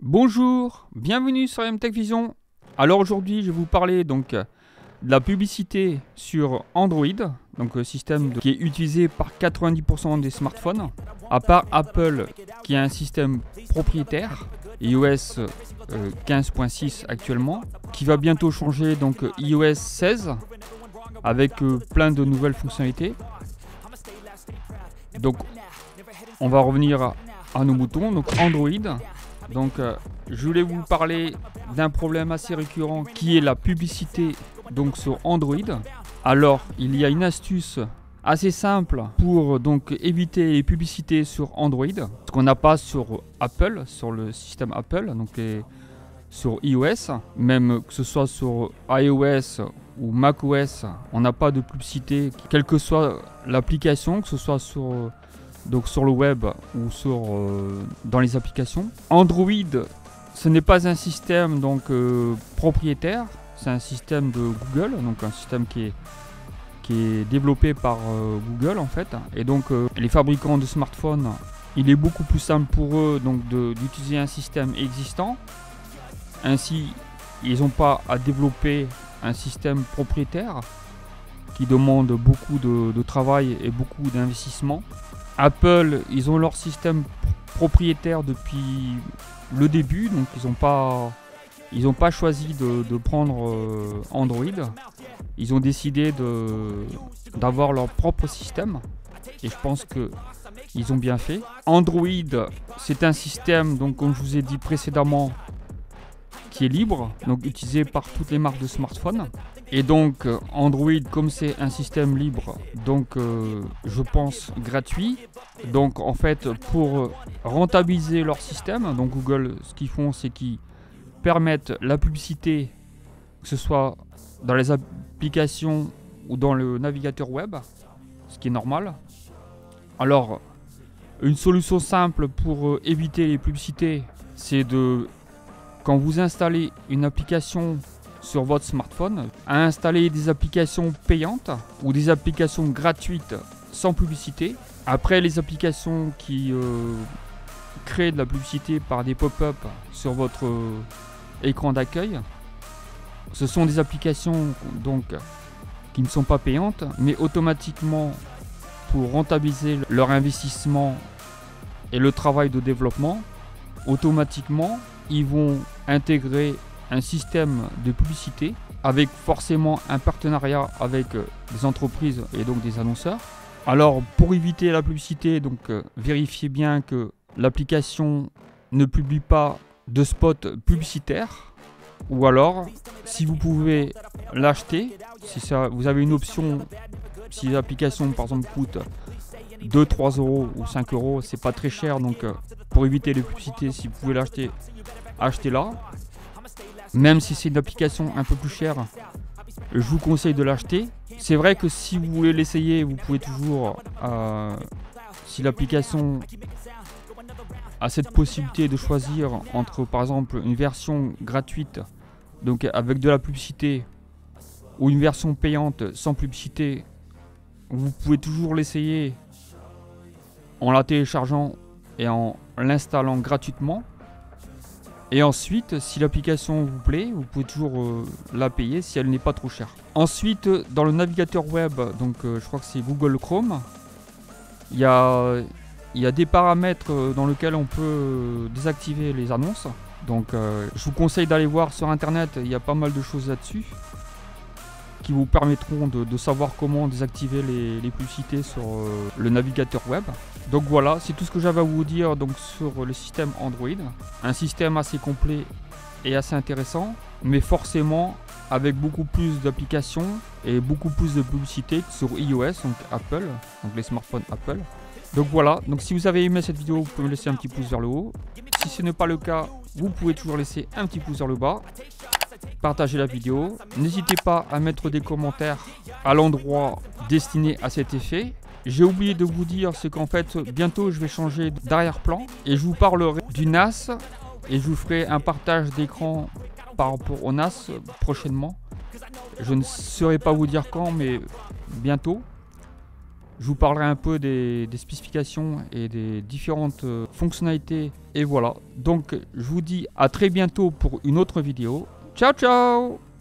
Bonjour, bienvenue sur MTech Vision. Alors aujourd'hui, je vais vous parler donc de la publicité sur Android, donc le système qui est utilisé par 90% des smartphones, à part Apple qui a un système propriétaire, iOS 15.6 actuellement, qui va bientôt changer donc iOS 16 avec plein de nouvelles fonctionnalités. Donc on va revenir à nos moutons, donc Android. Donc je voulais vous parler d'un problème assez récurrent qui est la publicité donc sur Android. Alors il y a une astuce assez simple pour donc éviter les publicités sur Android, ce qu'on n'a pas sur Apple, sur le système Apple, donc sur iOS, même que ce soit sur iOS ou macOS, on n'a pas de publicité, quelle que soit l'application, que ce soit sur le web ou dans les applications. Android, ce n'est pas un système propriétaire, c'est un système de Google, donc un système qui est développé par Google en fait. Et donc les fabricants de smartphones, il est beaucoup plus simple pour eux d'utiliser un système existant. Ainsi, ils n'ont pas à développer un système propriétaire qui demande beaucoup de travail et beaucoup d'investissement. Apple, ils ont leur système propriétaire depuis le début, donc ils n'ont pas choisi de prendre Android. Ils ont décidé d'avoir leur propre système et je pense qu'ils ont bien fait. Android, c'est un système, donc comme je vous ai dit précédemment, qui est libre, donc utilisé par toutes les marques de smartphones. Et donc Android, comme c'est un système libre, donc je pense gratuit. Donc en fait, pour rentabiliser leur système, donc Google, ce qu'ils font, c'est qu'ils permettent la publicité, que ce soit dans les applications ou dans le navigateur web, ce qui est normal. Alors, une solution simple pour éviter les publicités, c'est quand vous installez une application sur votre smartphone, à installer des applications payantes ou des applications gratuites sans publicité. Après, les applications qui créent de la publicité par des pop-up sur votre écran d'accueil, ce sont des applications qui ne sont pas payantes, mais automatiquement, pour rentabiliser leur investissement et le travail de développement, automatiquement, ils vont intégrer un système de publicité avec forcément un partenariat avec des entreprises et donc des annonceurs. Alors pour éviter la publicité, vérifiez bien que l'application ne publie pas de spot publicitaire, ou alors si vous pouvez l'acheter, vous avez une option, si l'application par exemple coûte 2, 3 euros ou 5 euros, c'est pas très cher, donc pour éviter les publicités, si vous pouvez l'acheter, achetez-la. Même si c'est une application un peu plus chère, je vous conseille de l'acheter. C'est vrai que si vous voulez l'essayer, vous pouvez toujours, si l'application a cette possibilité de choisir entre par exemple une version gratuite, donc avec de la publicité, ou une version payante sans publicité, vous pouvez toujours l'essayer en la téléchargeant et en l'installant gratuitement. Et ensuite, si l'application vous plaît, vous pouvez toujours la payer si elle n'est pas trop chère. Ensuite, dans le navigateur web, je crois que c'est Google Chrome, il y a des paramètres dans lesquels on peut désactiver les annonces. Donc je vous conseille d'aller voir sur internet, il y a pas mal de choses là-dessus qui vous permettront de savoir comment désactiver les publicités sur le navigateur web. Donc voilà, c'est tout ce que j'avais à vous dire sur le système Android. Un système assez complet et assez intéressant, mais forcément avec beaucoup plus d'applications et beaucoup plus de publicité sur iOS, donc Apple, donc les smartphones Apple. Donc voilà, si vous avez aimé cette vidéo, vous pouvez me laisser un petit pouce vers le haut. Si ce n'est pas le cas, vous pouvez toujours laisser un petit pouce vers le bas. Partagez la vidéo. N'hésitez pas à mettre des commentaires à l'endroit destiné à cet effet. J'ai oublié de vous dire ce qu'en fait bientôt je vais changer d'arrière-plan et je vous parlerai du NAS et je vous ferai un partage d'écran par rapport au NAS prochainement. Je ne saurais pas vous dire quand, mais bientôt. Je vous parlerai un peu des spécifications et des différentes fonctionnalités. Et voilà. Donc je vous dis à très bientôt pour une autre vidéo. Ciao ciao!